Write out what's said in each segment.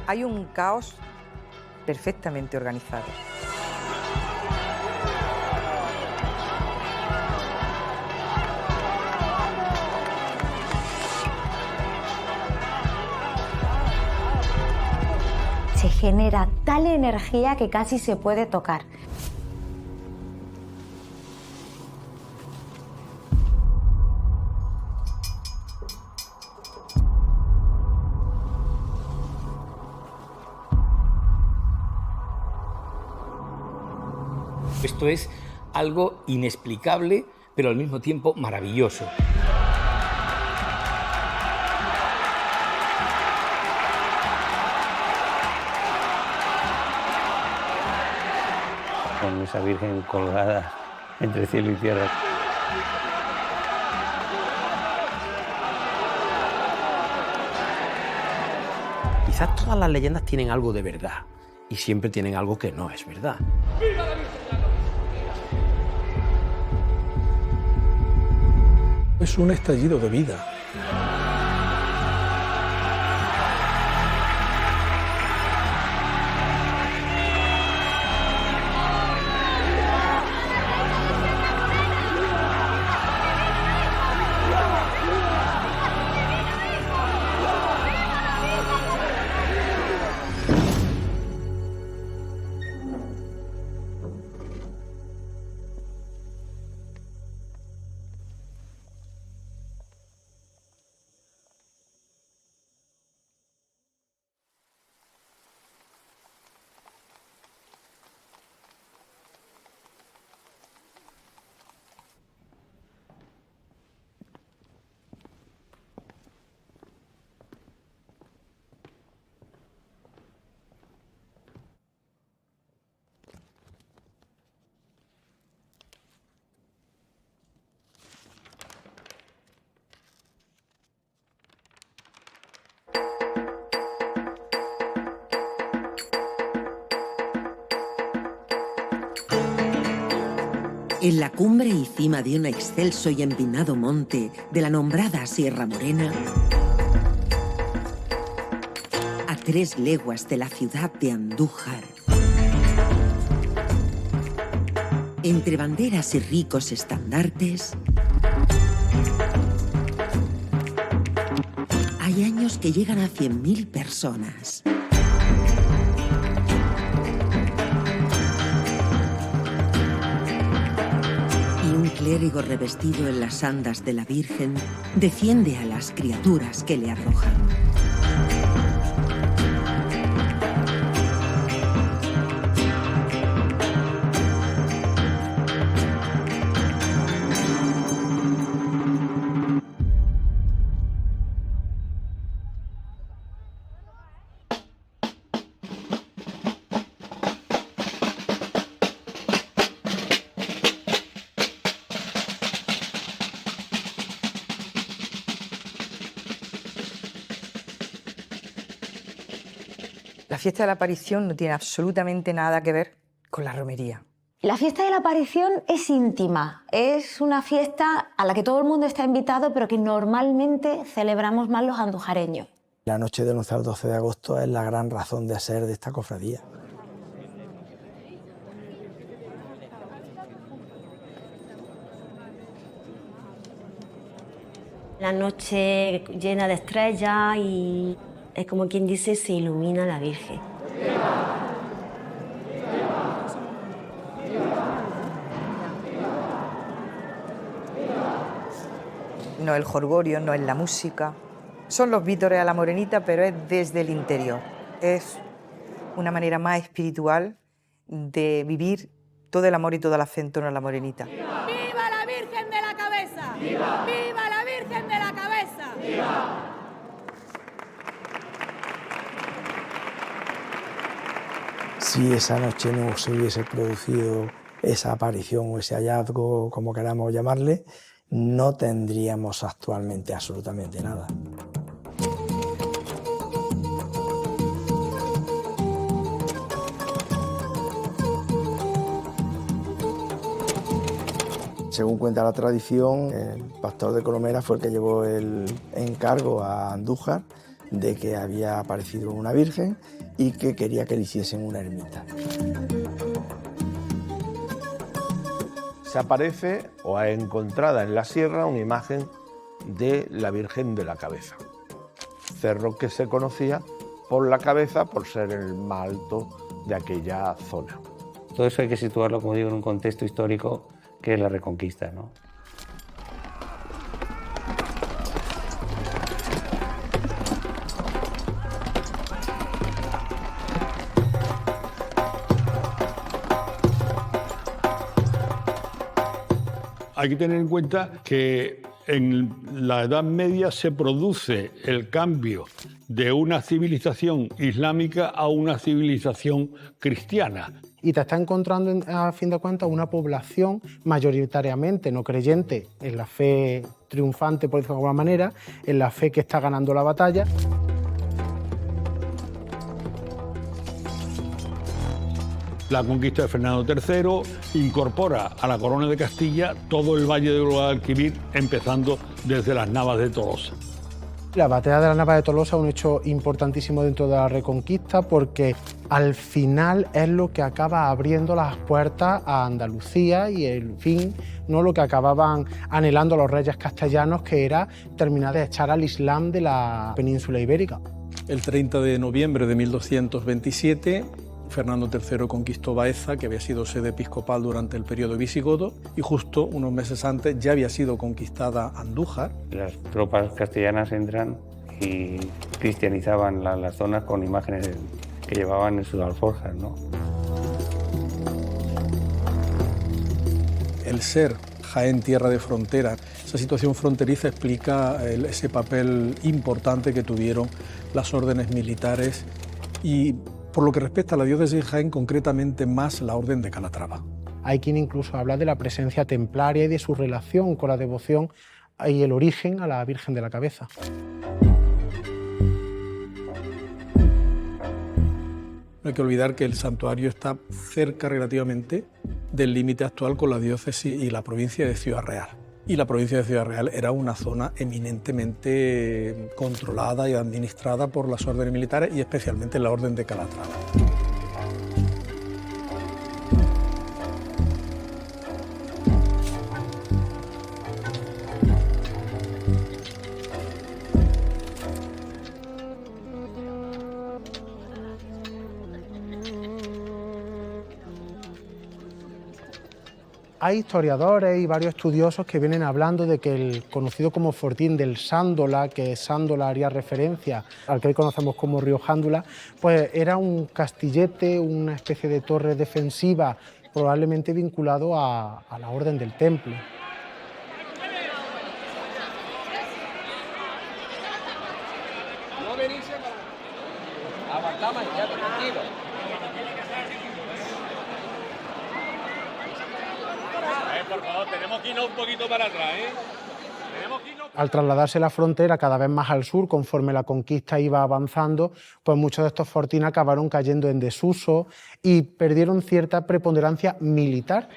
Hay un caos perfectamente organizado. Se genera tal energía que casi se puede tocar. Esto es algo inexplicable, pero al mismo tiempo maravilloso. Con esa Virgen colgada entre cielo y tierra. Quizás todas las leyendas tienen algo de verdad y siempre tienen algo que no es verdad. Es un estallido de vida. En la cumbre y cima de un excelso y empinado monte de la nombrada Sierra Morena, a 3 leguas de la ciudad de Andújar, entre banderas y ricos estandartes, hay años que llegan a 100.000 personas. Un clérigo revestido en las andas de la Virgen defiende a las criaturas que le arrojan. La fiesta de la aparición no tiene absolutamente nada que ver con la romería. La fiesta de la aparición es íntima, es una fiesta a la que todo el mundo está invitado, pero que normalmente celebramos más los andujareños. La noche del 11 al 12 de agosto es la gran razón de ser de esta cofradía. La noche llena de estrellas y es como quien dice, se ilumina la Virgen. No el jolgorio, no es la música. Son los vítores a la morenita, pero es desde el interior. Es una manera más espiritual de vivir todo el amor y toda la fe en torno a la morenita. ¡Viva la Virgen de la Cabeza! ¡Viva! ¡Viva la Virgen de la Cabeza! ¡Viva! Si esa noche no se hubiese producido esa aparición o ese hallazgo, como queramos llamarle, no tendríamos actualmente absolutamente nada. Según cuenta la tradición, el pastor de Colomera fue el que llevó el encargo a Andújar de que había aparecido una virgen y que quería que le hiciesen una ermita. Se aparece o ha encontrada en la sierra una imagen de la Virgen de la Cabeza, cerro que se conocía por la cabeza por ser el más alto de aquella zona. Todo eso hay que situarlo, como digo, en un contexto histórico que es la Reconquista, ¿no? Hay que tener en cuenta que en la Edad Media se produce el cambio de una civilización islámica a una civilización cristiana. Y te está encontrando, a fin de cuentas, una población mayoritariamente no creyente en la fe triunfante, por decirlo de alguna manera, en la fe que está ganando la batalla. La conquista de Fernando III incorpora a la corona de Castilla todo el valle del Guadalquivir, empezando desde las Navas de Tolosa. La batalla de las Navas de Tolosa es un hecho importantísimo dentro de la Reconquista porque al final es lo que acaba abriendo las puertas a Andalucía y el fin, no lo que acababan anhelando los reyes castellanos, que era terminar de echar al Islam de la península ibérica. El 30 de noviembre de 1227, Fernando III conquistó Baeza, que había sido sede episcopal durante el periodo visigodo, y justo unos meses antes ya había sido conquistada Andújar. Las tropas castellanas entran y cristianizaban las zonas con imágenes que llevaban en sus alforjas, ¿no? El ser Jaén tierra de frontera, esa situación fronteriza explica ese papel importante que tuvieron las órdenes militares y, por lo que respecta a la diócesis de Jaén, concretamente más la Orden de Calatrava. Hay quien incluso habla de la presencia templaria y de su relación con la devoción y el origen a la Virgen de la Cabeza. No hay que olvidar que el santuario está cerca relativamente del límite actual con la diócesis y la provincia de Ciudad Real. Y la provincia de Ciudad Real era una zona eminentemente controlada y administrada por las órdenes militares y especialmente la Orden de Calatrava. Hay historiadores y varios estudiosos que vienen hablando de que el conocido como fortín del Sándola, que Sándola haría referencia al que hoy conocemos como Río Jándula, pues era un castillete, una especie de torre defensiva, probablemente vinculado a la Orden del Temple. No venirse para aguantamos ya, tranquilo. Por favor, tenemos que irnos un poquito para atrás, Al trasladarse la frontera cada vez más al sur, conforme la conquista iba avanzando, pues muchos de estos fortines acabaron cayendo en desuso y perdieron cierta preponderancia militar.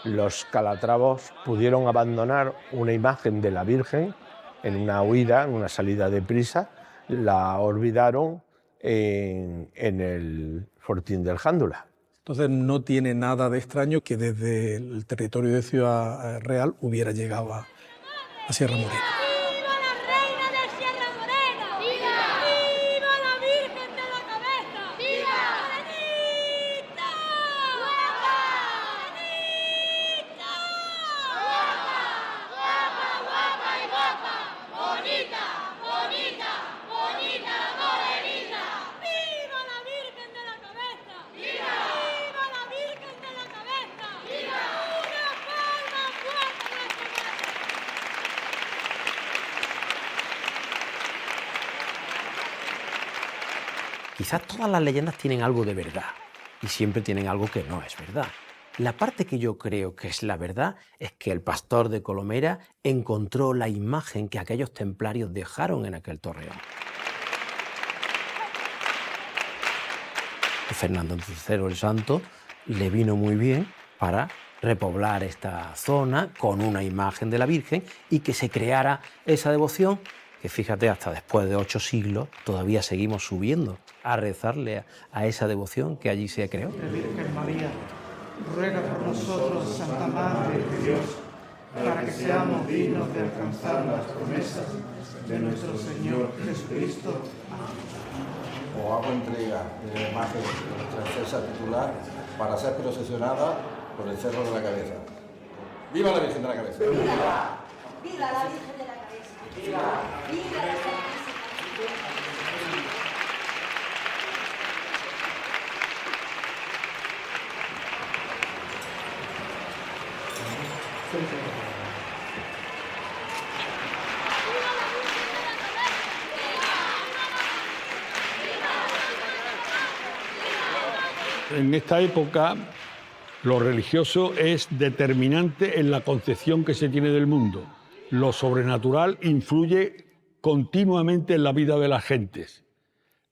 Los calatravos pudieron abandonar una imagen de la Virgen en una huida, en una salida de prisa, la olvidaron en el fortín del Jándula. Entonces no tiene nada de extraño que desde el territorio de Ciudad Real hubiera llegado a Sierra Morena. ¡Viva la reina de Sierra Morena! ¡Viva! ¡Viva la Virgen de la Cabeza! ¡Viva! ¡Morenita! ¡Guapa! ¡Morenita! ¡Guapa! ¡Guapa, guapa y guapa! ¡Bonita! ¡Bonita! ¡Bonita la morenita! ¡Viva la Virgen de la Cabeza! ¡Viva! ¡Viva la Virgen de la Cabeza! ¡Viva! ¡Una palma fuerte a nuestra madre! Quizás todas las leyendas tienen algo de verdad y siempre tienen algo que no es verdad. La parte que yo creo que es la verdad es que el pastor de Colomera encontró la imagen que aquellos templarios dejaron en aquel torreón. Fernando III el Santo le vino muy bien para repoblar esta zona con una imagen de la Virgen y que se creara esa devoción que, fíjate, hasta después de 8 siglos todavía seguimos subiendo a rezarle a esa devoción que allí se creó. Virgen María, ruega por nosotros, Santa Madre de Dios, para que seamos dignos de alcanzar las promesas de nuestro Señor Jesucristo. Os hago entrega de la imagen de nuestra princesa titular para ser procesionada por el Cerro de la Cabeza. ¡Viva la Virgen de la Cabeza! ¡Viva! ¡Viva la Virgen de la Cabeza! ¡Viva! ¡Viva la En esta época, lo religioso es determinante en la concepción que se tiene del mundo. Lo sobrenatural influye continuamente en la vida de las gentes.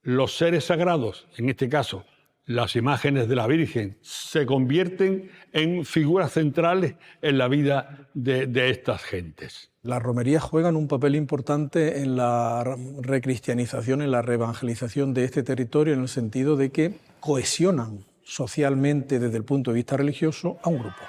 Los seres sagrados, en este caso, las imágenes de la Virgen, se convierten en figuras centrales en la vida de estas gentes. Las romerías juegan un papel importante en la recristianización, en la reevangelización de este territorio, en el sentido de que cohesionan socialmente desde el punto de vista religioso a un grupo.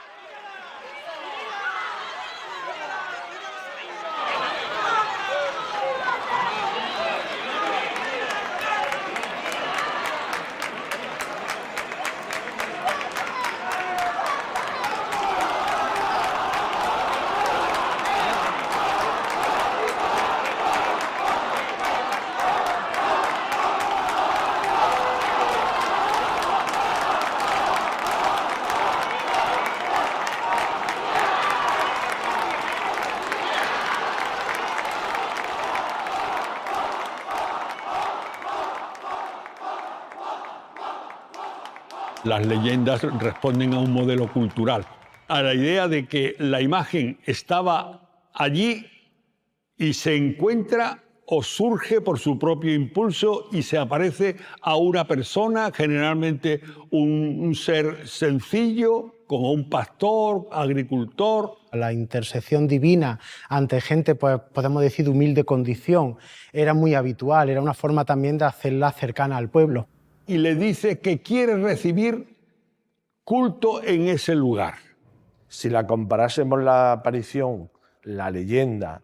Las leyendas responden a un modelo cultural, a la idea de que la imagen estaba allí y se encuentra o surge por su propio impulso y se aparece a una persona, generalmente un ser sencillo, como un pastor, agricultor. La intersección divina ante gente, pues podemos decir, de humilde condición, era muy habitual, era una forma también de hacerla cercana al pueblo. Y le dice que quiere recibir culto en ese lugar. Si la comparásemos la aparición, la leyenda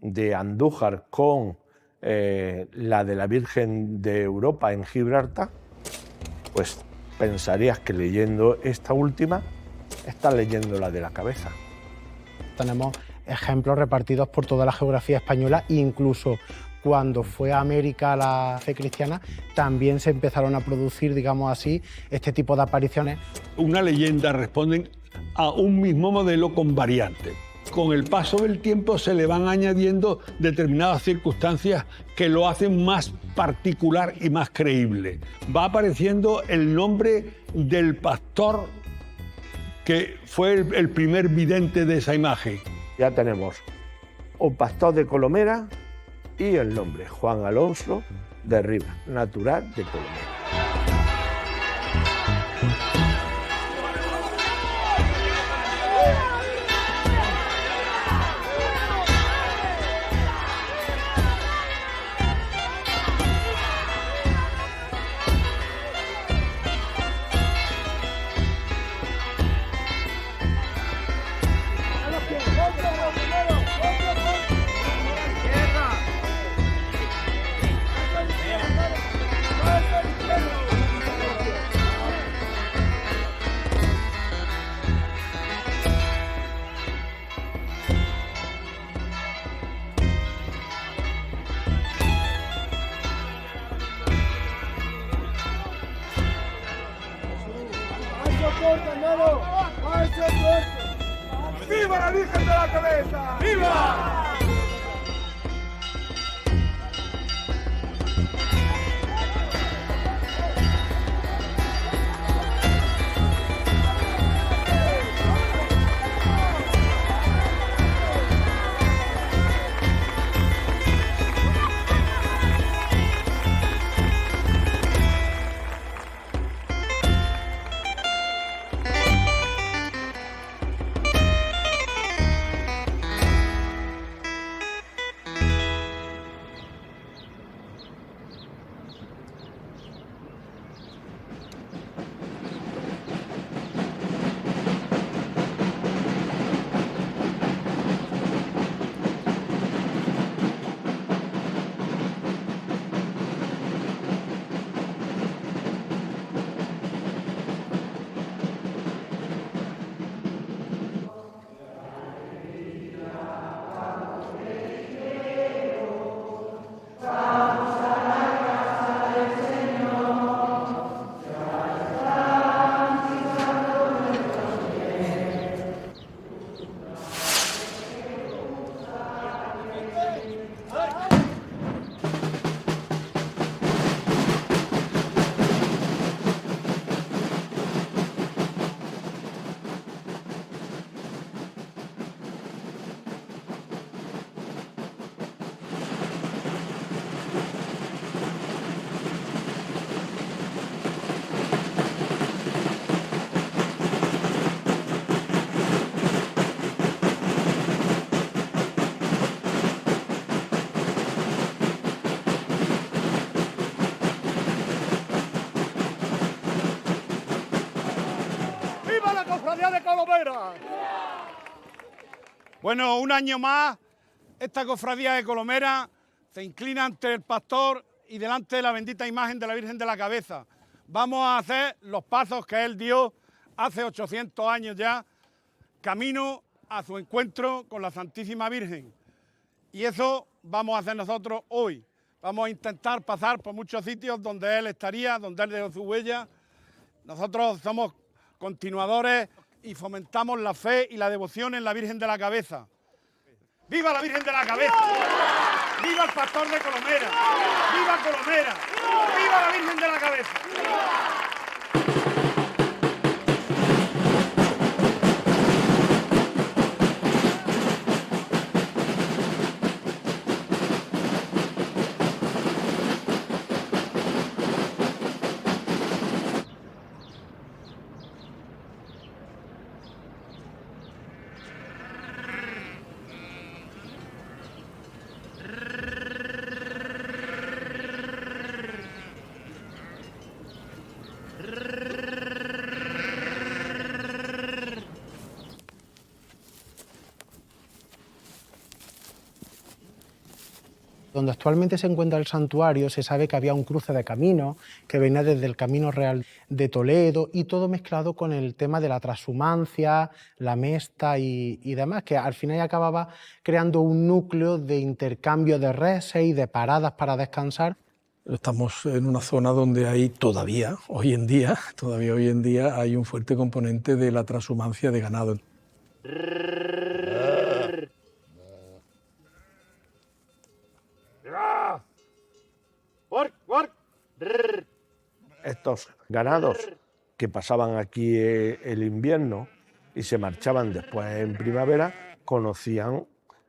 de Andújar con la de la Virgen de Europa en Gibraltar, pues pensarías que leyendo esta última, estás leyendo la de la Cabeza. Tenemos ejemplos repartidos por toda la geografía española, incluso cuando fue a América la fe cristiana, también se empezaron a producir, digamos así, este tipo de apariciones. Una leyenda responde a un mismo modelo con variantes. Con el paso del tiempo se le van añadiendo determinadas circunstancias que lo hacen más particular y más creíble. Va apareciendo el nombre del pastor que fue el primer vidente de esa imagen. Ya tenemos un pastor de Colomera y el nombre, Juan Alonso de Rivas, natural de Colomera. ¡Viva la Virgen de la Cabeza! ¡Viva! Bueno, un año más, esta cofradía de Colomera se inclina ante el pastor y delante de la bendita imagen de la Virgen de la Cabeza. Vamos a hacer los pasos que él dio hace 800 años ya, camino a su encuentro con la Santísima Virgen. Y eso vamos a hacer nosotros hoy. Vamos a intentar pasar por muchos sitios donde él estaría, donde él dejó su huella. Nosotros somos continuadores y fomentamos la fe y la devoción en la Virgen de la Cabeza. ¡Viva la Virgen de la Cabeza! ¡Viva el pastor de Colomera! ¡Viva Colomera! ¡Viva la Virgen de la Cabeza! Donde actualmente se encuentra el santuario se sabe que había un cruce de caminos que venía desde el Camino Real de Toledo y todo mezclado con el tema de la transhumancia, la mesta y demás, que al final acababa creando un núcleo de intercambio de reses y de paradas para descansar. Estamos en una zona donde hay todavía hoy en día hay un fuerte componente de la transhumancia de ganado. Estos ganados que pasaban aquí el invierno y se marchaban después en primavera, conocían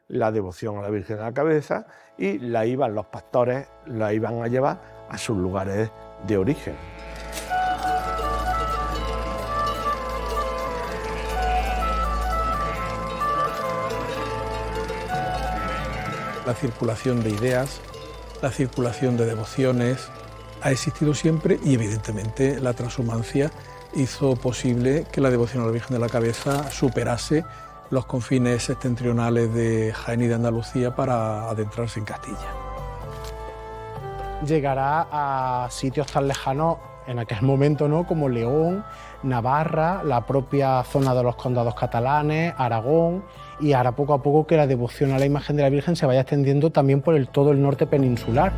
la devoción a la Virgen de la Cabeza y los pastores la iban a llevar a sus lugares de origen. La circulación de ideas, la circulación de devociones ha existido siempre y evidentemente la transhumancia hizo posible que la devoción a la Virgen de la Cabeza superase los confines septentrionales de Jaén y de Andalucía para adentrarse en Castilla. Llegará a sitios tan lejanos en aquel momento, ¿no?, como León, Navarra, la propia zona de los condados catalanes, Aragón, y ahora poco a poco que la devoción a la imagen de la Virgen se vaya extendiendo también por todo el norte peninsular.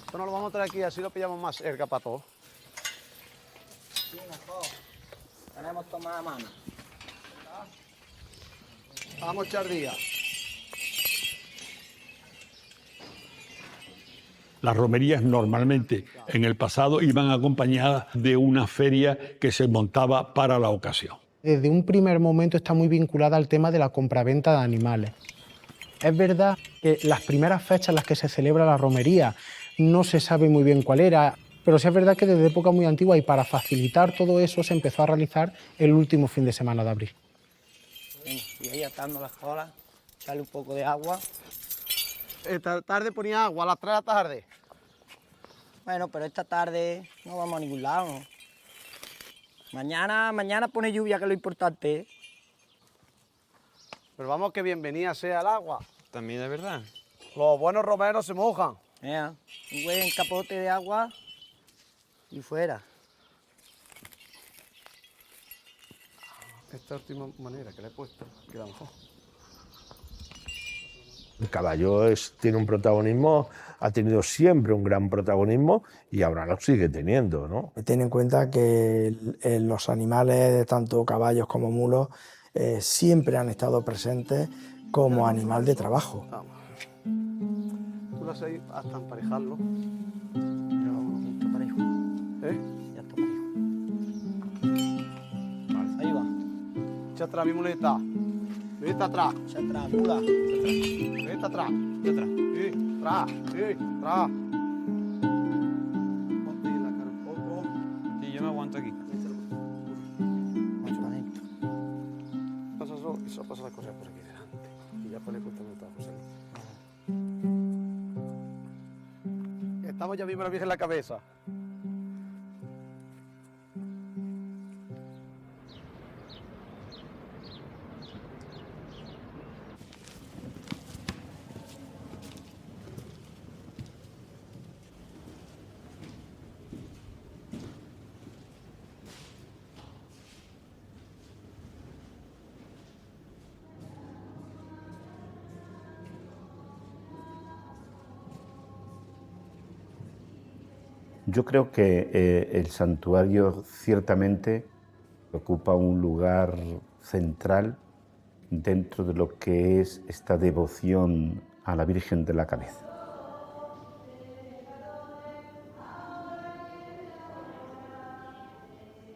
Esto no lo vamos a traer aquí, así lo pillamos más cerca para todo. Sí, mejor. Tenemos tomada a mano. Vamos a echar día. Las romerías normalmente en el pasado iban acompañadas de una feria que se montaba para la ocasión. Desde un primer momento está muy vinculada al tema de la compraventa de animales. Es verdad que las primeras fechas en las que se celebra la romería no se sabe muy bien cuál era, pero sí es verdad que desde época muy antigua y para facilitar todo eso se empezó a realizar el último fin de semana de abril. Y ahí atando las colas, echarle un poco de agua. Esta tarde ponía agua a las 3 de la tarde. Bueno, pero esta tarde no vamos a ningún lado, ¿no? Mañana pone lluvia, que es lo importante. Pero vamos, que bienvenida sea el agua. También es verdad. Los buenos romeros se mojan. Un buen capote de agua y fuera. Esta última manera que le he puesto queda mejor. El caballo tiene un protagonismo, ha tenido siempre un gran protagonismo y ahora lo sigue teniendo, ¿no? Ten en cuenta que los animales, tanto caballos como mulos, siempre han estado presentes como animal de trabajo. Tú lo haces hasta emparejarlo. Ya está parejo. Ya está parejo. Ahí va. Echa atrás mi muleta. Muleta atrás. Echa atrás, mula. Muleta atrás. Muleta atrás. Atrás. Atrás. Estamos ya mismo la Virgen en la cabeza. Yo creo que el santuario ciertamente ocupa un lugar central dentro de lo que es esta devoción a la Virgen de la Cabeza.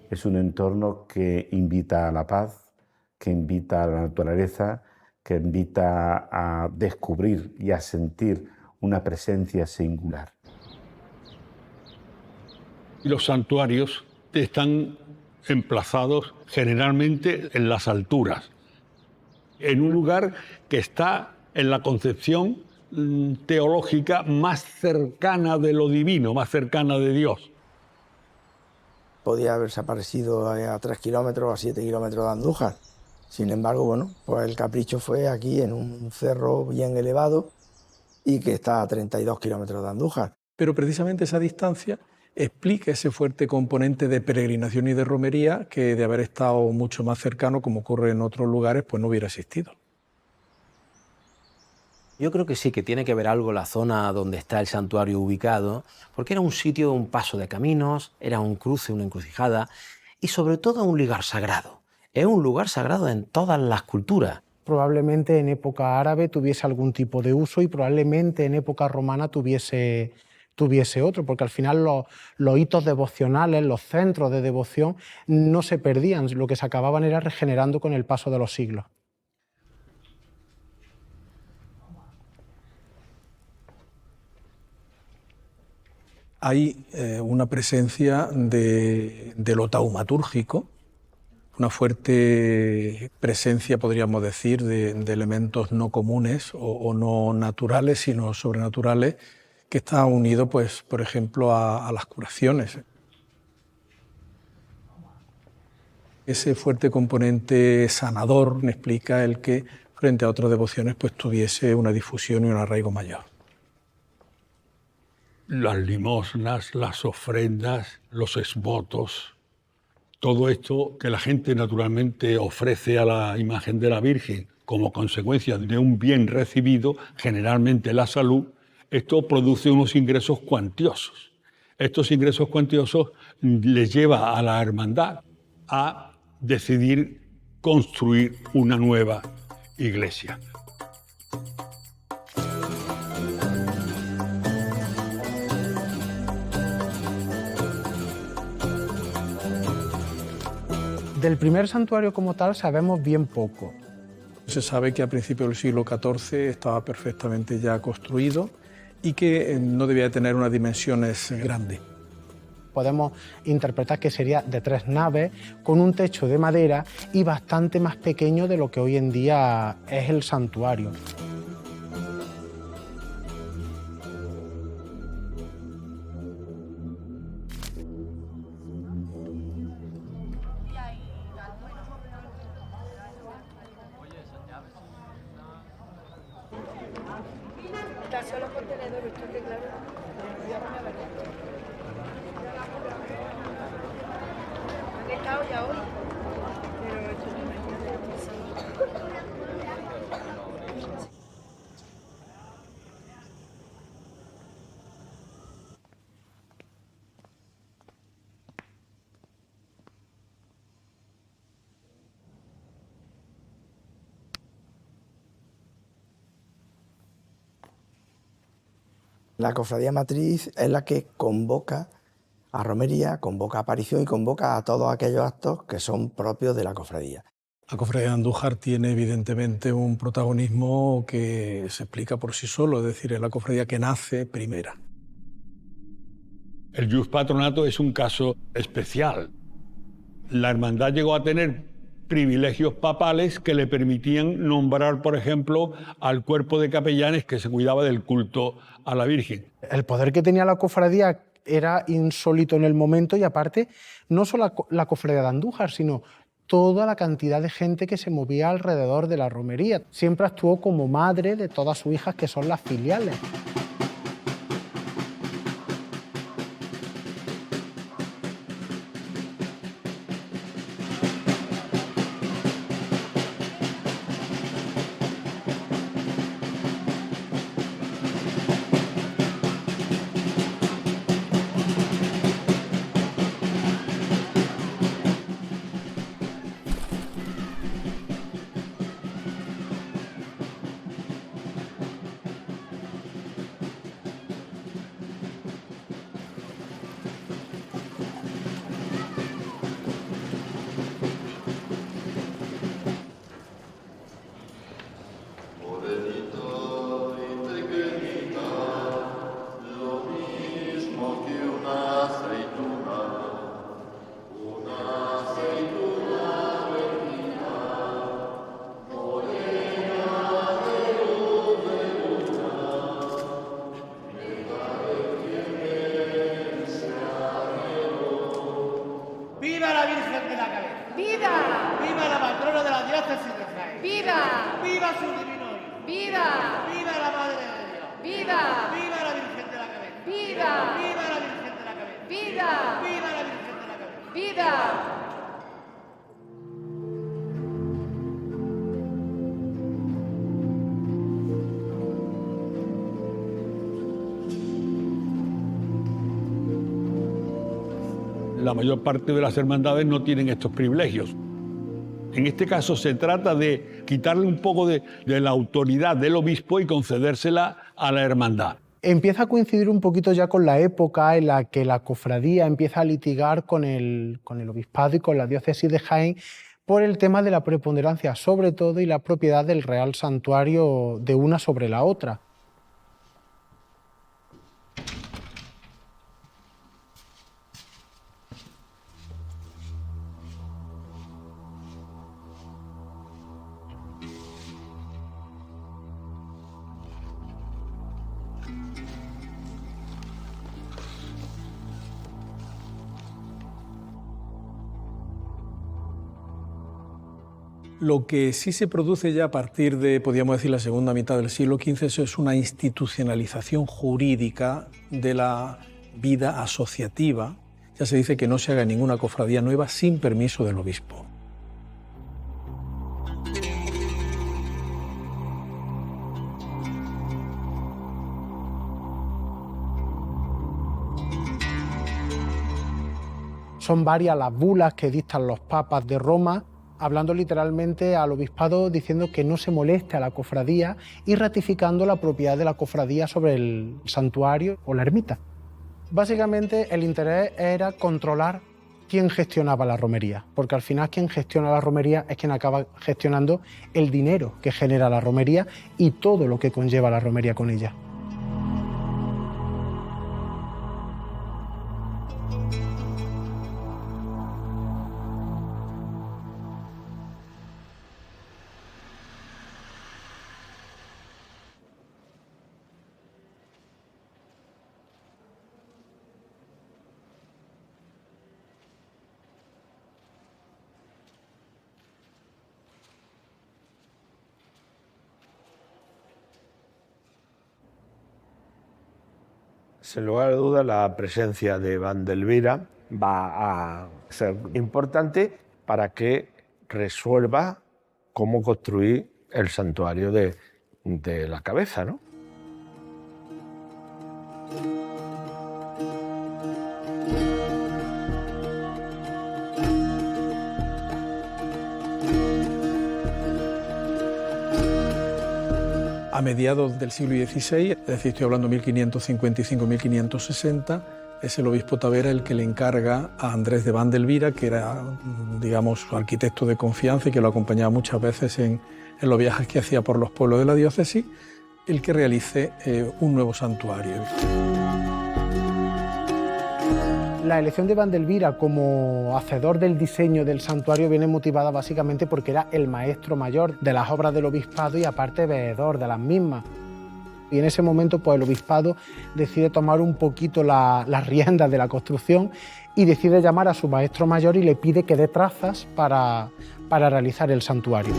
Es un entorno que invita a la paz, que invita a la naturaleza, que invita a descubrir y a sentir una presencia singular. Y los santuarios están emplazados generalmente en las alturas, en un lugar que está en la concepción teológica más cercana de lo divino, más cercana de Dios. Podía haberse aparecido a 3 kilómetros o a 7 kilómetros de Andújar. Sin embargo, bueno, pues el capricho fue aquí en un cerro bien elevado y que está a 32 kilómetros de Andújar. Pero precisamente esa distancia explica ese fuerte componente de peregrinación y de romería que de haber estado mucho más cercano, como ocurre en otros lugares, pues no hubiera existido. Yo creo que sí, que tiene que ver algo la zona donde está el santuario ubicado, porque era un sitio, un paso de caminos, era un cruce, una encrucijada, y sobre todo un lugar sagrado. Es un lugar sagrado en todas las culturas. Probablemente en época árabe tuviese algún tipo de uso y probablemente en época romana tuviese otro, porque al final los hitos devocionales, los centros de devoción no se perdían, lo que se acababan era regenerando con el paso de los siglos. Hay una presencia de lo taumatúrgico, una fuerte presencia, podríamos decir, de elementos no comunes o no naturales, sino sobrenaturales, que está unido, pues, por ejemplo, a las curaciones. Ese fuerte componente sanador me explica el que, frente a otras devociones, pues tuviese una difusión y un arraigo mayor. Las limosnas, las ofrendas, los exvotos, todo esto que la gente naturalmente ofrece a la imagen de la Virgen como consecuencia de un bien recibido, generalmente la salud, esto produce unos ingresos cuantiosos. Estos ingresos cuantiosos les lleva a la hermandad a decidir construir una nueva iglesia. Del primer santuario como tal sabemos bien poco. Se sabe que a principios del siglo XIV estaba perfectamente ya construido y que no debía tener unas dimensiones grandes. Podemos interpretar que sería de 3 naves, con un techo de madera y bastante más pequeño de lo que hoy en día es el santuario. La cofradía matriz es la que convoca a romería, convoca a aparición y convoca a todos aquellos actos que son propios de la cofradía. La cofradía de Andújar tiene evidentemente un protagonismo que se explica por sí solo, es decir, es la cofradía que nace primera. El Jus Patronato es un caso especial. La hermandad llegó a tener privilegios papales que le permitían nombrar, por ejemplo, al cuerpo de capellanes que se cuidaba del culto a la Virgen. El poder que tenía la cofradía era insólito en el momento y aparte no solo la cofradía de Andújar, sino toda la cantidad de gente que se movía alrededor de la romería. Siempre actuó como madre de todas sus hijas, que son las filiales. ¡Viva la Virgen de la Cabeza! ¡Viva! ¡Viva la patrona de la diócesis de Jaén! ¡Viva! ¡Viva su divino hijo! ¡Viva! ¡Viva la Madre de Dios! ¡Viva! ¡Viva la Virgen de la Cabeza! ¡Viva! ¡Viva la Virgen de la Cabeza! ¡Viva! ¡Viva la Virgen de la Cabeza! ¡Viva! La mayor parte de las hermandades no tienen estos privilegios. En este caso se trata de quitarle un poco de la autoridad del obispo y concedérsela a la hermandad. Empieza a coincidir un poquito ya con la época en la que la cofradía empieza a litigar con el obispado y con la diócesis de Jaén por el tema de la preponderancia, sobre todo, y la propiedad del Real Santuario de una sobre la otra. Lo que sí se produce ya a partir de, podríamos decir, la segunda mitad del siglo XV, eso es una institucionalización jurídica de la vida asociativa. Ya se dice que no se haga ninguna cofradía nueva sin permiso del obispo. Son varias las bulas que dictan los papas de Roma, hablando literalmente al obispado, diciendo que no se moleste a la cofradía y ratificando la propiedad de la cofradía sobre el santuario o la ermita. Básicamente el interés era controlar quién gestionaba la romería, porque al final quien gestiona la romería es quien acaba gestionando el dinero que genera la romería y todo lo que conlleva la romería con ella. Sin lugar a dudas, la presencia de Vandelvira va a ser importante para que resuelva cómo construir el santuario de la Cabeza, ¿no? A mediados del siglo XVI, es decir, estoy hablando 1555-1560, es el obispo Tavera el que le encarga a Andrés de Vandelvira, que era, digamos, su arquitecto de confianza y que lo acompañaba muchas veces en los viajes que hacía por los pueblos de la diócesis, el que realice un nuevo santuario. La elección de Vandelvira como hacedor del diseño del santuario viene motivada básicamente porque era el maestro mayor de las obras del obispado y aparte veedor de las mismas. Y en ese momento pues, el obispado decide tomar un poquito las riendas de la construcción y decide llamar a su maestro mayor y le pide que dé trazas para realizar el santuario.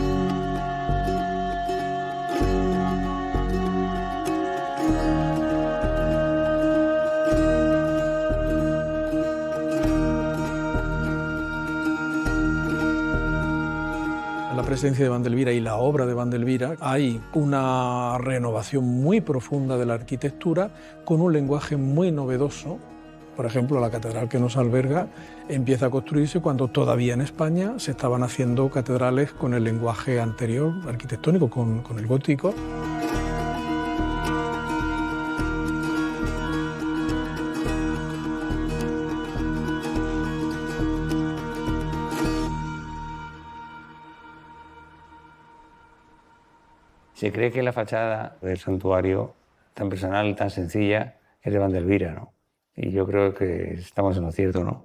La presencia de Vandelvira y la obra de Vandelvira hay una renovación muy profunda de la arquitectura con un lenguaje muy novedoso. Por ejemplo, la catedral que nos alberga empieza a construirse cuando todavía en España se estaban haciendo catedrales con el lenguaje anterior arquitectónico, con el gótico. Se cree que la fachada del santuario tan personal, tan sencilla, es de Vandelvira, ¿no? Y yo creo que estamos en lo cierto, ¿no?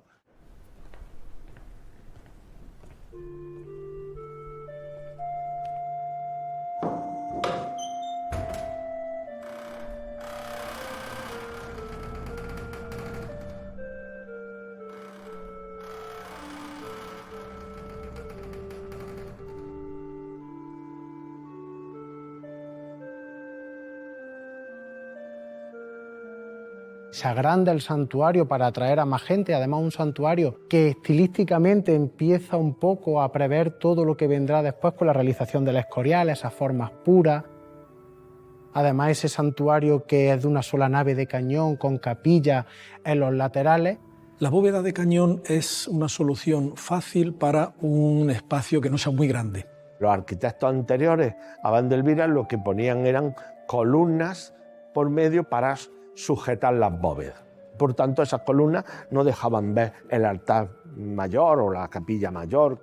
Se agranda el santuario para atraer a más gente, además un santuario que estilísticamente empieza un poco a prever todo lo que vendrá después con la realización del Escorial, esas formas puras. Además ese santuario que es de una sola nave de cañón con capilla en los laterales. La bóveda de cañón es una solución fácil para un espacio que no sea muy grande. Los arquitectos anteriores a Vandelvira lo que ponían eran columnas por medio para sujetar las bóvedas. Por tanto, esas columnas no dejaban ver el altar mayor o la capilla mayor.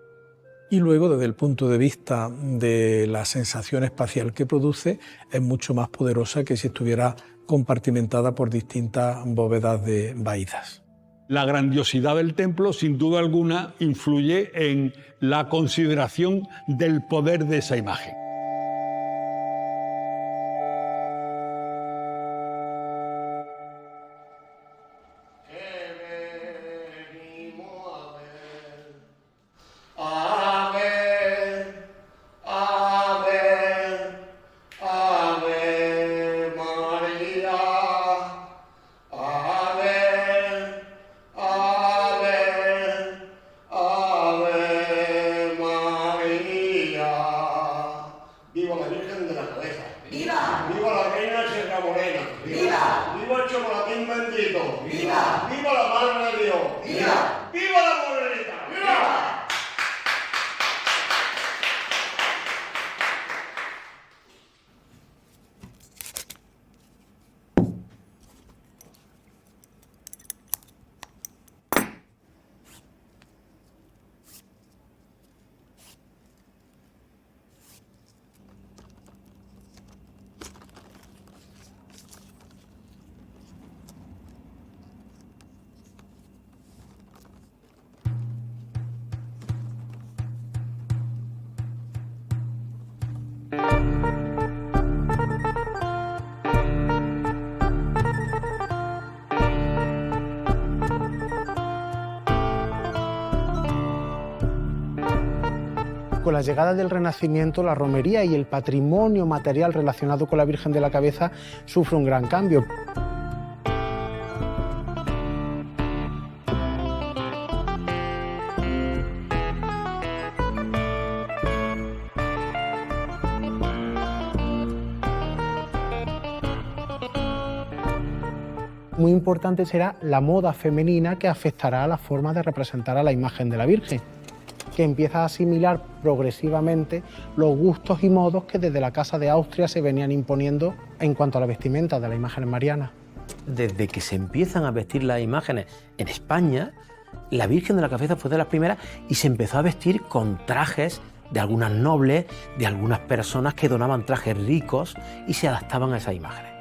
Y luego, desde el punto de vista de la sensación espacial que produce, es mucho más poderosa que si estuviera compartimentada por distintas bóvedas de vaídas. La grandiosidad del templo, sin duda alguna, influye en la consideración del poder de esa imagen. Con la llegada del Renacimiento, la romería y el patrimonio material relacionado con la Virgen de la Cabeza sufre un gran cambio. Muy importante será la moda femenina que afectará a la forma de representar a la imagen de la Virgen, que empieza a asimilar progresivamente los gustos y modos que desde la Casa de Austria se venían imponiendo en cuanto a la vestimenta de las imágenes marianas. Desde que se empiezan a vestir las imágenes en España, la Virgen de la Cabeza fue de las primeras y se empezó a vestir con trajes de algunas nobles, de algunas personas que donaban trajes ricos y se adaptaban a esas imágenes.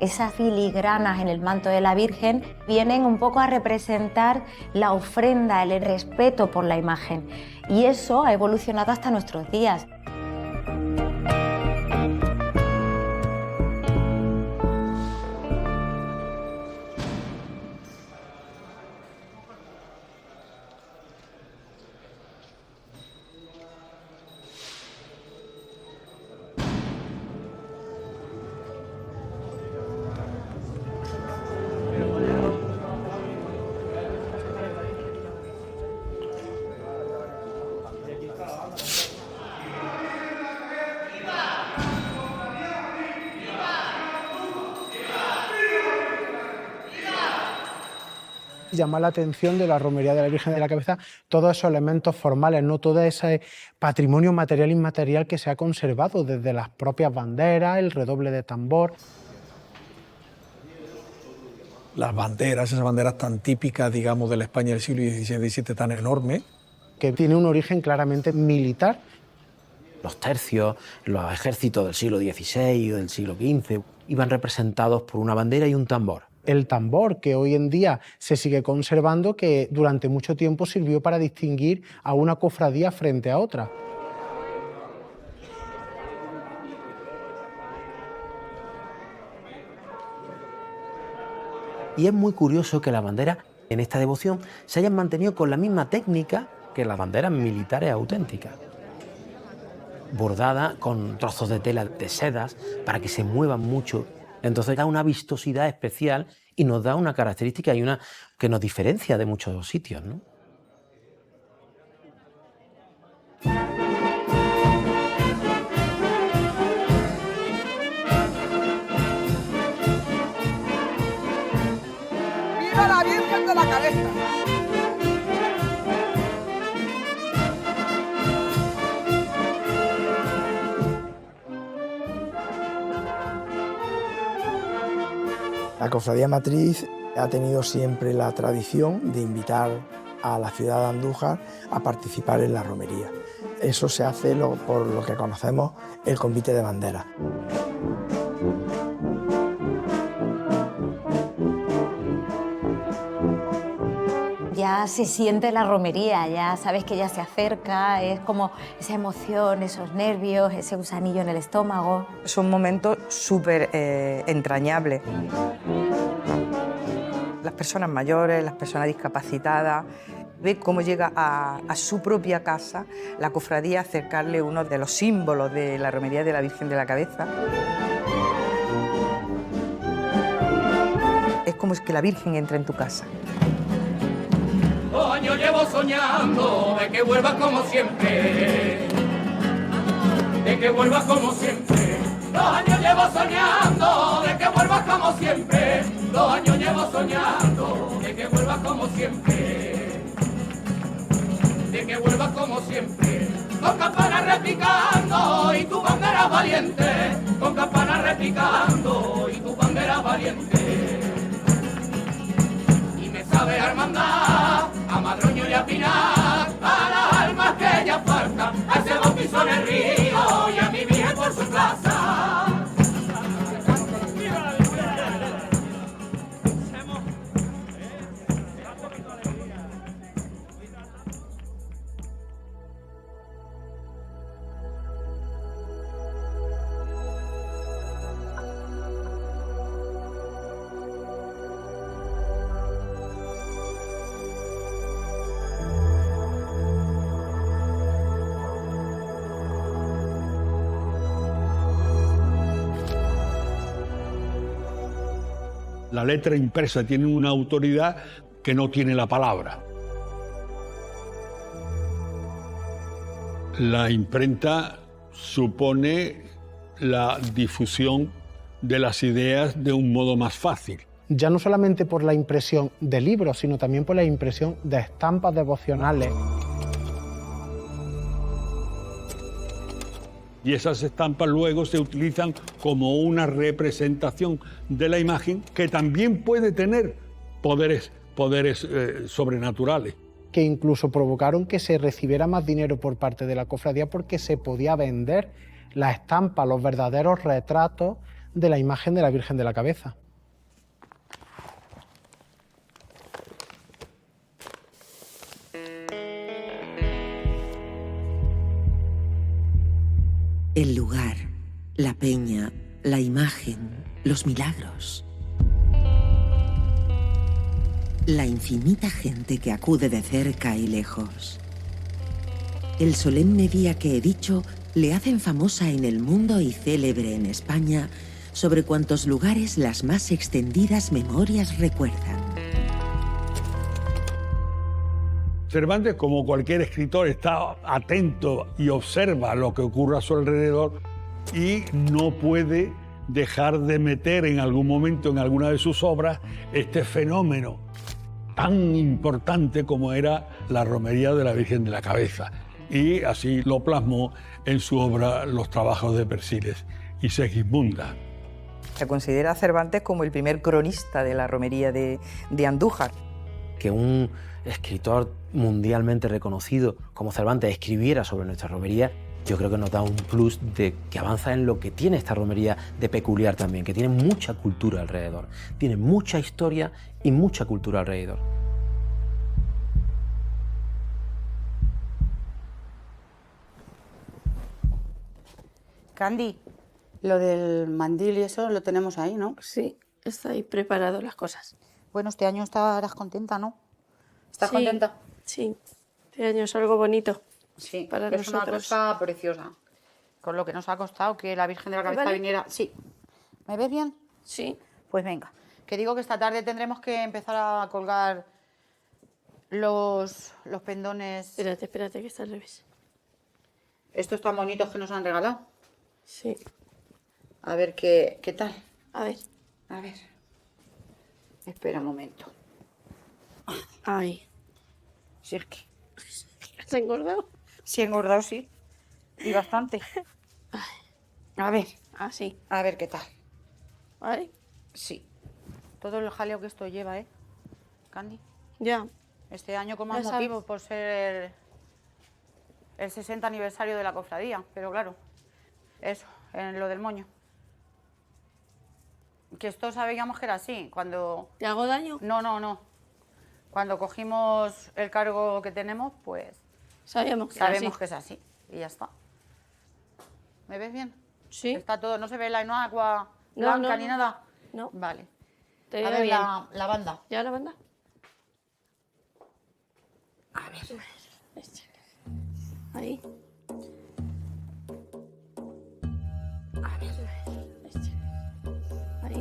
esas filigranas en el manto de la Virgen vienen un poco a representar la ofrenda, el respeto por la imagen. Y eso ha evolucionado hasta nuestros días. Llama la atención de la romería de la Virgen de la Cabeza todos esos elementos formales, no todo ese patrimonio material e inmaterial que se ha conservado, desde las propias banderas, el redoble de tambor. Las banderas, esas banderas tan típicas, digamos, de la España del siglo XVI y XVII, tan enorme, que tiene un origen claramente militar. Los tercios, los ejércitos del siglo XVI o del siglo XV iban representados por una bandera y un tambor. El tambor, que hoy en día se sigue conservando, que durante mucho tiempo sirvió para distinguir a una cofradía frente a otra. Y es muy curioso que las banderas en esta devoción se hayan mantenido con la misma técnica que las banderas militares auténticas. Bordada con trozos de tela de sedas para que se muevan mucho. Entonces da una vistosidad especial y nos da una característica y una que nos diferencia de muchos sitios, ¿no? ¡Viva la Virgen de la Cabeza! La Cofradía Matriz ha tenido siempre la tradición de invitar a la ciudad de Andújar a participar en la romería. Eso se hace por lo que conocemos el convite de bandera. Ya se siente la romería, ya sabes que ya se acerca, es como esa emoción, esos nervios, ese gusanillo en el estómago. Son momentos súper entrañables. Las personas mayores, las personas discapacitadas, ve cómo llega a su propia casa la cofradía a acercarle uno de los símbolos de la romería de la Virgen de la Cabeza. Es como que la Virgen entra en tu casa. 2 años llevo soñando de que vuelvas como siempre, de que vuelvas como siempre. 2 años llevo soñando de que vuelvas como siempre. 2 años llevo soñando de que vuelvas como siempre, de que vuelvas como siempre. Con campanas repicando y tu bandera valiente, con campanas repicando y tu bandera valiente. Y me sabe hermandad a Madroño y a Pinar, a las almas que ya faltan, a ese bautizo en el río y a mi Virgen por su plaza. La letra impresa tiene una autoridad que no tiene la palabra. La imprenta supone la difusión de las ideas de un modo más fácil. Ya no solamente por la impresión de libros, sino también por la impresión de estampas devocionales. Y esas estampas luego se utilizan como una representación de la imagen que también puede tener poderes sobrenaturales. Que incluso provocaron que se recibiera más dinero por parte de la cofradía porque se podía vender la estampa, los verdaderos retratos de la imagen de la Virgen de la Cabeza. El lugar, la peña, la imagen, los milagros. La infinita gente que acude de cerca y lejos. El solemne día que he dicho le hacen famosa en el mundo y célebre en España, sobre cuantos lugares las más extendidas memorias recuerdan. Cervantes, como cualquier escritor, está atento y observa lo que ocurre a su alrededor y no puede dejar de meter en algún momento en alguna de sus obras este fenómeno tan importante como era la romería de la Virgen de la Cabeza. Y así lo plasmó en su obra Los trabajos de Persíles y Segismunda. Se considera a Cervantes como el primer cronista de la romería de Andújar. Que un escritor mundialmente reconocido como Cervantes escribiera sobre nuestra romería, yo creo que nos da un plus de que avanza en lo que tiene esta romería de peculiar también, que tiene mucha cultura alrededor, tiene mucha historia y mucha cultura alrededor. Candy, lo del mandil y eso lo tenemos ahí, ¿no? Sí, está ahí preparado las cosas. Bueno, este año estarás contenta, ¿no? ¿Estás Sí, contenta? Sí, este año es algo bonito. Sí, para es una nosotros. cosa preciosa. Con lo que nos ha costado que la Virgen de la Cabeza ¿Vale? viniera. Sí. ¿Me ves bien? Sí. Pues venga. Que digo que esta tarde tendremos que empezar a colgar los pendones. Espérate, que está al revés. Estos tan bonitos que nos han regalado. Sí. A ver qué tal. A ver. A ver. Espera un momento. Ay. Si es que... ¿Has engordado? Sí, he engordado, sí. Y bastante. A ver. Así. A ver qué tal. ¿Vale? Sí. Todo el jaleo que esto lleva, ¿eh? Candy. Ya. Este año con Ya más sabes. motivo por ser el 60 aniversario de la cofradía. Pero claro, eso, en lo del moño. Que esto sabíamos que era así. Cuando... ¿Te hago daño? No. Cuando cogimos el cargo que tenemos, pues... Sabemos que era así. que es así. Y ya está. ¿Me ves bien? Sí. Está todo, no se ve la agua No, blanca no, ni no. nada. No. Vale. Te A veo ver bien. la banda. ¿Ya la banda? A ver. Ahí. A ver. Ahí.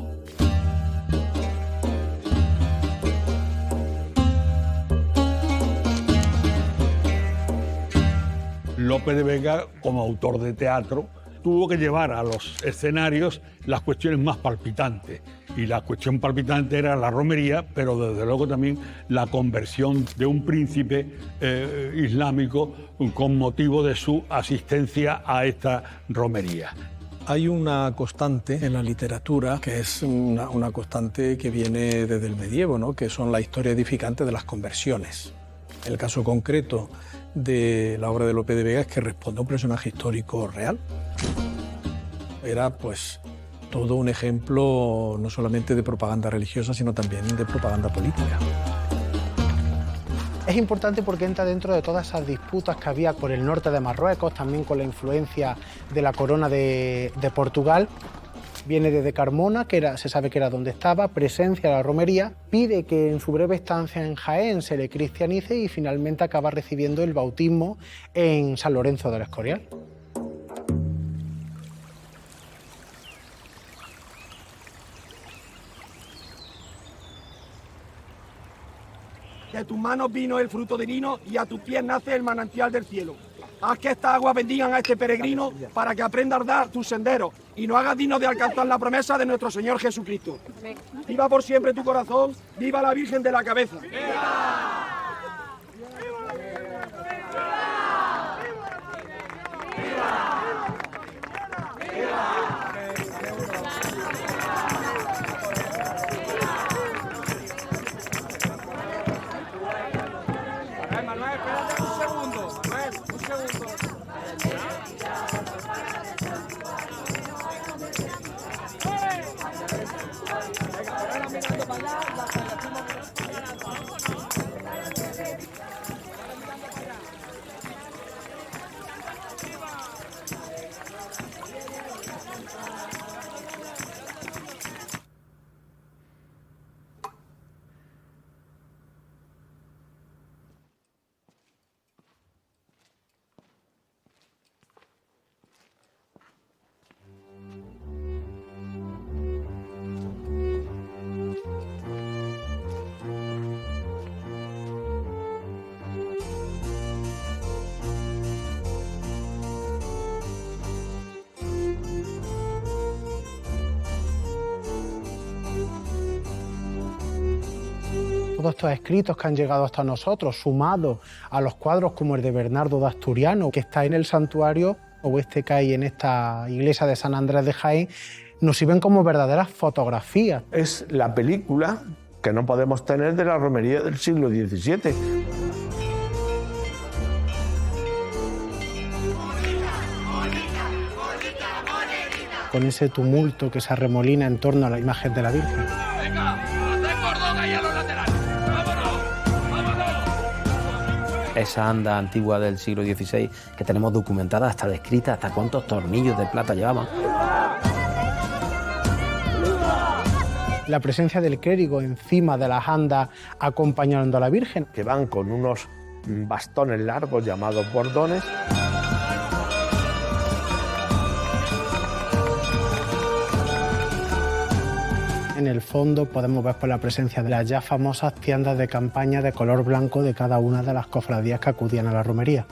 Lope de Vega, como autor de teatro, tuvo que llevar a los escenarios las cuestiones más palpitantes. Y la cuestión palpitante era la romería, pero desde luego también la conversión de un príncipe islámico con motivo de su asistencia a esta romería. Hay una constante en la literatura que es una constante que viene desde el medievo, ¿no? Que son la historia edificante de las conversiones. El caso concreto de la obra de Lope de Vega es que responde a un personaje histórico real. Era pues todo un ejemplo no solamente de propaganda religiosa, sino también de propaganda política. Es importante porque entra dentro de todas esas disputas que había por el norte de Marruecos, también con la influencia de la corona de Portugal. Viene desde Carmona, se sabe que era donde estaba, presencia la romería, pide que en su breve estancia en Jaén se le cristianice y finalmente acaba recibiendo el bautismo en San Lorenzo del Escorial. De tus manos vino el fruto divino y a tus pies nace el manantial del cielo. Haz que estas aguas bendigan a este peregrino para que aprenda a andar tus senderos y no hagas digno de alcanzar la promesa de nuestro Señor Jesucristo. Viva por siempre tu corazón, viva la Virgen de la Cabeza. Manuel, espérate un segundo. Manuel, un segundo. Todos estos escritos que han llegado hasta nosotros, sumados a los cuadros como el de Bernardo de Asturiano, que está en el santuario o este que hay en esta iglesia de San Andrés de Jaén, nos sirven como verdaderas fotografías. Es la película que no podemos tener de la romería del siglo XVII. Con ese tumulto que se arremolina en torno a la imagen de la Virgen. Esa anda antigua del siglo XVI que tenemos documentada, hasta descrita, hasta cuántos tornillos de plata llevaban. La presencia del clérigo encima de las andas acompañando a la Virgen. Que van con unos bastones largos llamados bordones. En el fondo podemos ver por la presencia de las ya famosas tiendas de campaña de color blanco de cada una de las cofradías que acudían a la romería.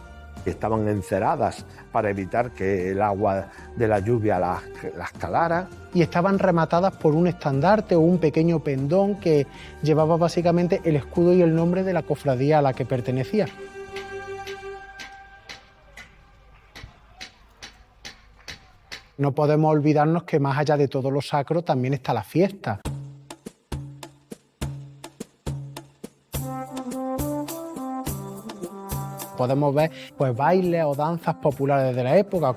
Estaban enceradas para evitar que el agua de la lluvia las calara. Y estaban rematadas por un estandarte o un pequeño pendón que llevaba básicamente el escudo y el nombre de la cofradía a la que pertenecía. No podemos olvidarnos que más allá de todo lo sacro también está la fiesta. Podemos ver pues, bailes o danzas populares de la época.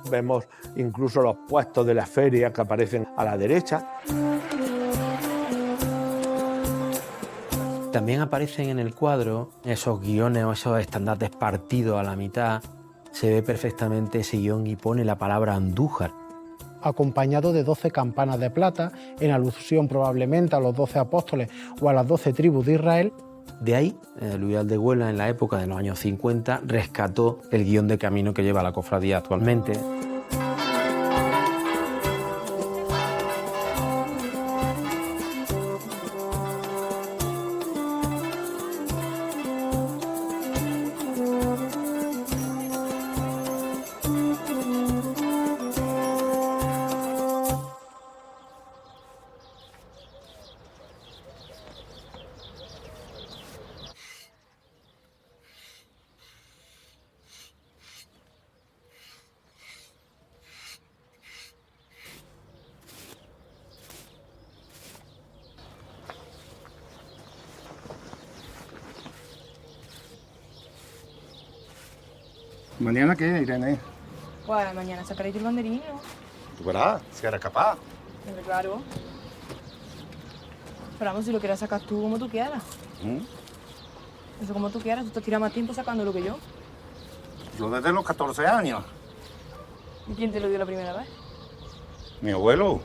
Vemos incluso los puestos de la feria que aparecen a la derecha. También aparecen en el cuadro esos guiones o esos estandartes partidos a la mitad. Se ve perfectamente ese guión y pone la palabra Andújar. Acompañado de 12 campanas de plata, en alusión probablemente a los 12 apóstoles o a las 12 tribus de Israel. De ahí, Luis Aldehuela, en la época de los años 50, rescató el guión de camino que lleva la cofradía actualmente. ¿Mañana qué, Irene? Pues mañana sacaré yo el banderín, ¿no? Tú verás, si eres capaz. Pero claro. Pero vamos, si lo quieres sacar tú como tú quieras. Eso como tú quieras, tú te tiras más tiempo sacándolo que yo. Yo desde los 14 años. ¿Y quién te lo dio la primera vez? Mi abuelo.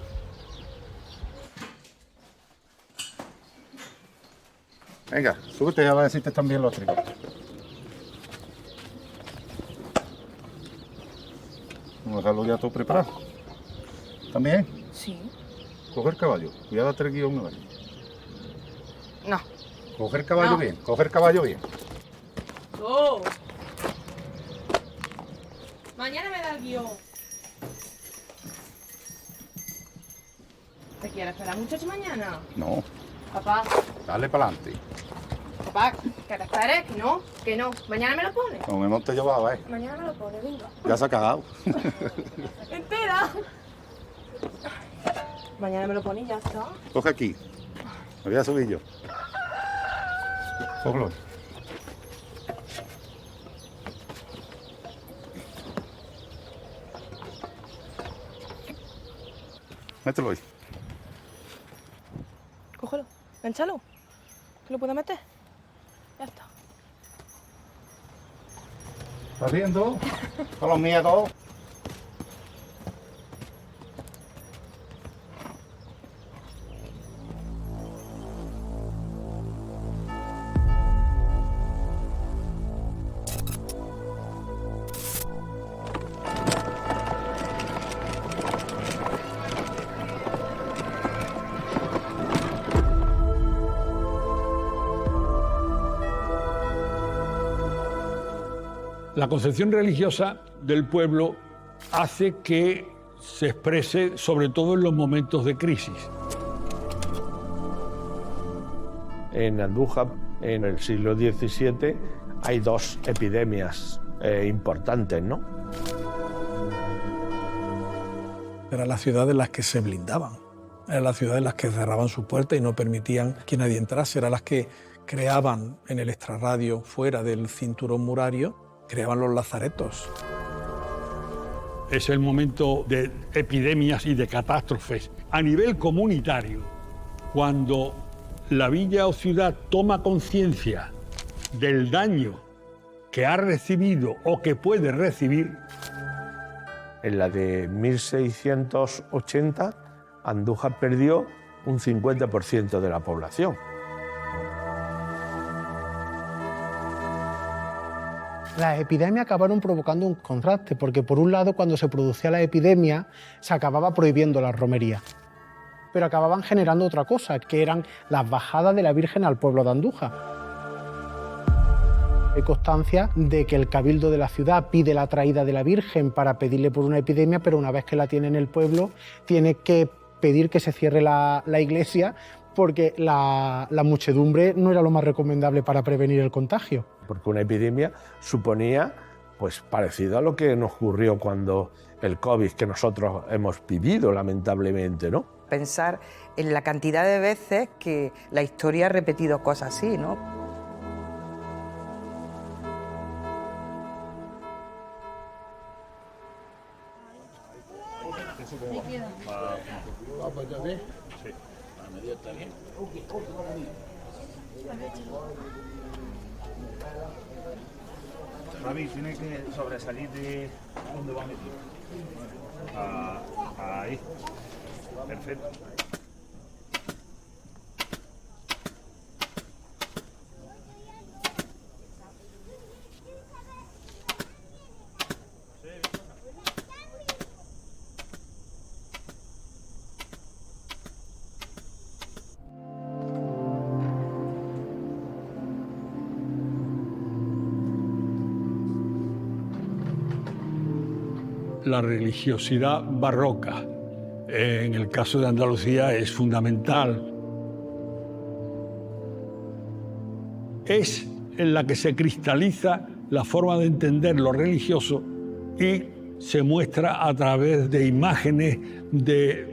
Venga, súbete a ver si te están bien los trigos. Vamos a dejarlo ya todo preparado. ¿También? Sí. Coger caballo. Cuidado a tres guiones. No. Coger caballo No. bien. Coger caballo bien. ¡Oh! Mañana me da el guión. ¿Te quieres esperar, muchacho, mañana? No. Papá, Dale para adelante. papá, que te esperes, que no. Mañana me lo pones. Como hemos te llevado, Mañana me lo pones, venga. Ya se ha cagado. Espera. Mañana me lo pones y ya está. Coge aquí. Me voy a subir yo. Cógelo. Mételo ahí. Cógelo, enchalo. ¿Que lo puedo meter? Ya está. ¿Estás viendo? Con los miedos. La concepción religiosa del pueblo hace que se exprese sobre todo en los momentos de crisis. En Andújar, en el siglo XVII, hay dos epidemias importantes, ¿no? Eran las ciudades en las que se blindaban, eran las ciudades en las que cerraban sus puertas y no permitían que nadie entrase, eran las que creaban en el extrarradio, fuera del cinturón murario, creaban los lazaretos. Es el momento de epidemias y de catástrofes. A nivel comunitario, cuando la villa o ciudad toma conciencia del daño que ha recibido o que puede recibir. En la de 1680, Andújar perdió un 50% de la población. Las epidemias acabaron provocando un contraste, porque por un lado, cuando se producía la epidemia, se acababa prohibiendo las romerías, pero acababan generando otra cosa, que eran las bajadas de la Virgen al pueblo de Andújar. Hay constancia de que el cabildo de la ciudad pide la traída de la Virgen para pedirle por una epidemia, pero una vez que la tiene en el pueblo, tiene que pedir que se cierre la iglesia, porque la muchedumbre no era lo más recomendable para prevenir el contagio. Porque una epidemia suponía, pues, parecido a lo que nos ocurrió cuando el COVID que nosotros hemos vivido, lamentablemente, ¿no? Pensar en la cantidad de veces que la historia ha repetido cosas así, ¿no? Javi, tiene que sobresalir de donde va metido. Ahí. Perfecto. La religiosidad barroca, en el caso de Andalucía, es fundamental. Es en la que se cristaliza la forma de entender lo religioso y se muestra a través de imágenes, de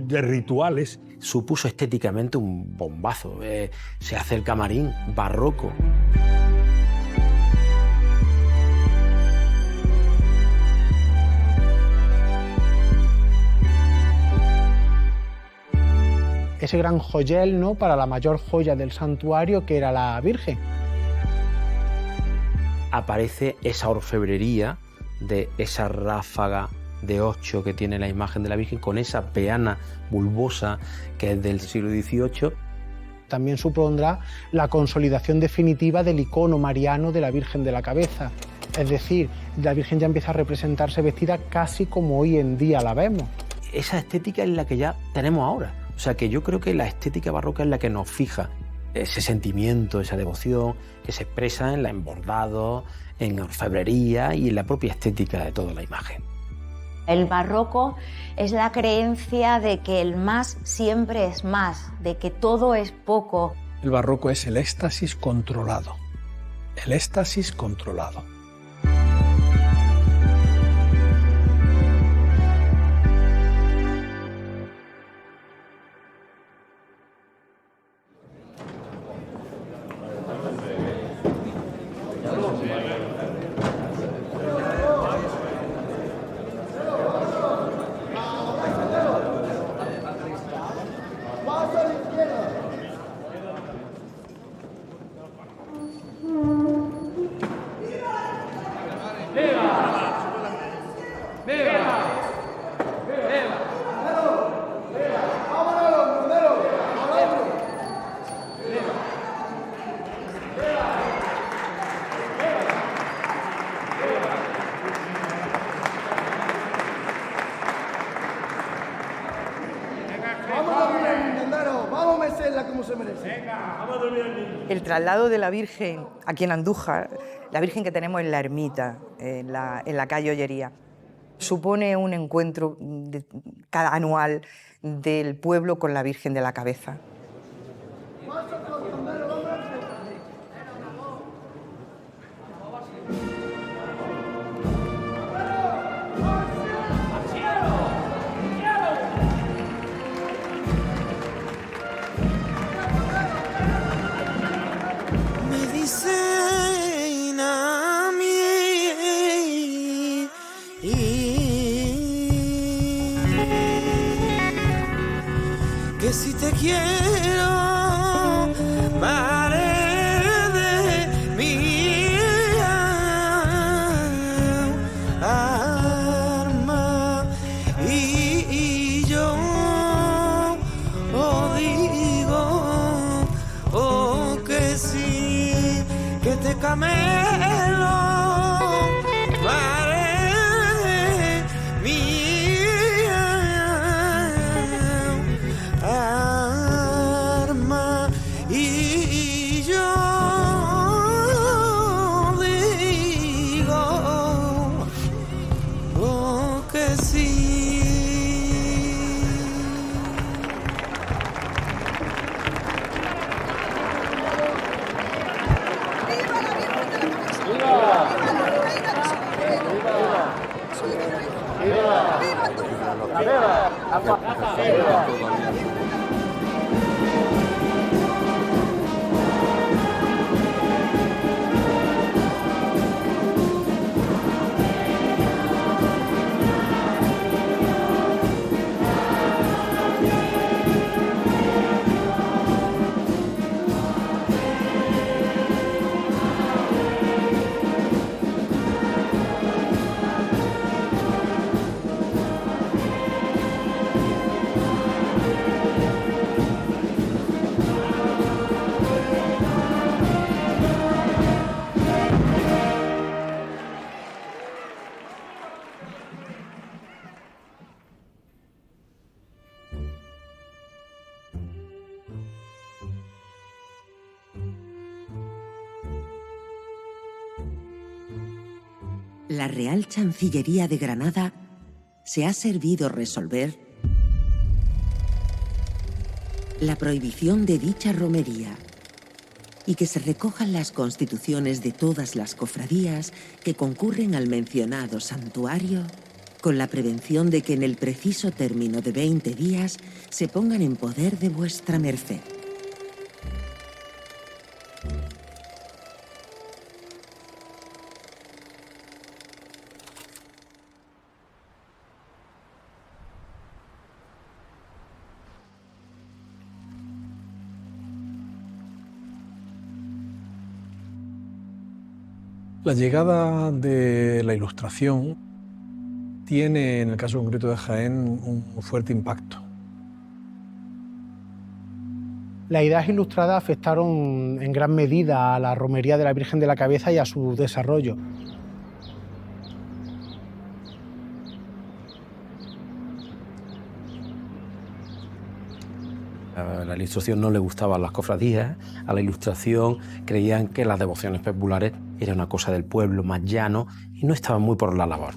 rituales. Supuso estéticamente un bombazo. Se hace el camarín barroco. Ese gran joyel, ¿no?, para la mayor joya del santuario, que era la Virgen. Aparece esa orfebrería de esa ráfaga de 8 que tiene la imagen de la Virgen, con esa peana bulbosa que es del siglo XVIII. También supondrá la consolidación definitiva del icono mariano de la Virgen de la Cabeza. Es decir, la Virgen ya empieza a representarse vestida casi como hoy en día la vemos. Esa estética es la que ya tenemos ahora. O sea que yo creo que la estética barroca es la que nos fija ese sentimiento, esa devoción que se expresa en la embordado, en orfebrería y en la propia estética de toda la imagen. El barroco es la creencia de que el más siempre es más, de que todo es poco. El barroco es el éxtasis controlado. El éxtasis controlado. El traslado de la Virgen aquí en Andújar, la Virgen que tenemos en la ermita, en la calle Ollería, Supone un encuentro cada anual del pueblo con la Virgen de la Cabeza. Que si te quiero, madre de mi alma, y yo digo, que sí, que te camelo, madre de mi alma, y yo digo, que sí. La Real Chancillería de Granada se ha servido resolver la prohibición de dicha romería y que se recojan las constituciones de todas las cofradías que concurren al mencionado santuario, con la prevención de que en el preciso término de 20 días se pongan en poder de vuestra merced. La llegada de la Ilustración tiene, en el caso concreto de Jaén, un fuerte impacto. Las ideas ilustradas afectaron en gran medida a la romería de la Virgen de la Cabeza y a su desarrollo. A la Ilustración no le gustaban las cofradías, a la Ilustración creían que las devociones populares era una cosa del pueblo más llano y no estaban muy por la labor.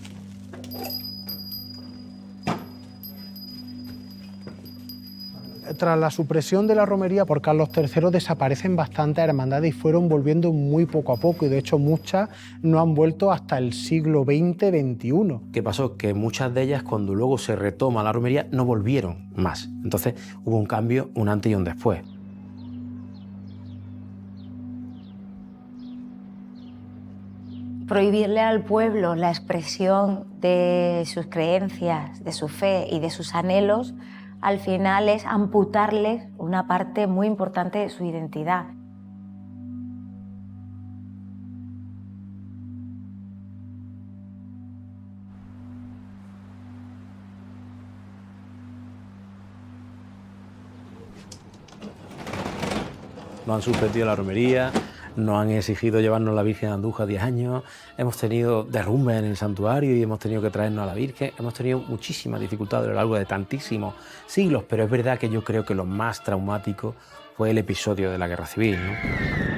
Tras la supresión de la romería por Carlos III desaparecen bastantes hermandades y fueron volviendo muy poco a poco, y de hecho muchas no han vuelto hasta el siglo XX-XXI. ¿Qué pasó? Que muchas de ellas, cuando luego se retoma la romería, no volvieron más. Entonces hubo un cambio, un antes y un después. Prohibirle al pueblo la expresión de sus creencias, de su fe y de sus anhelos, al final es amputarles una parte muy importante de su identidad. Nos han suspendido la romería, nos han exigido llevarnos la Virgen a Andújar 10 años, hemos tenido derrumbes en el santuario y hemos tenido que traernos a la Virgen, hemos tenido muchísimas dificultades a lo largo de tantísimos siglos, pero es verdad que yo creo que lo más traumático fue el episodio de la Guerra Civil, ¿no?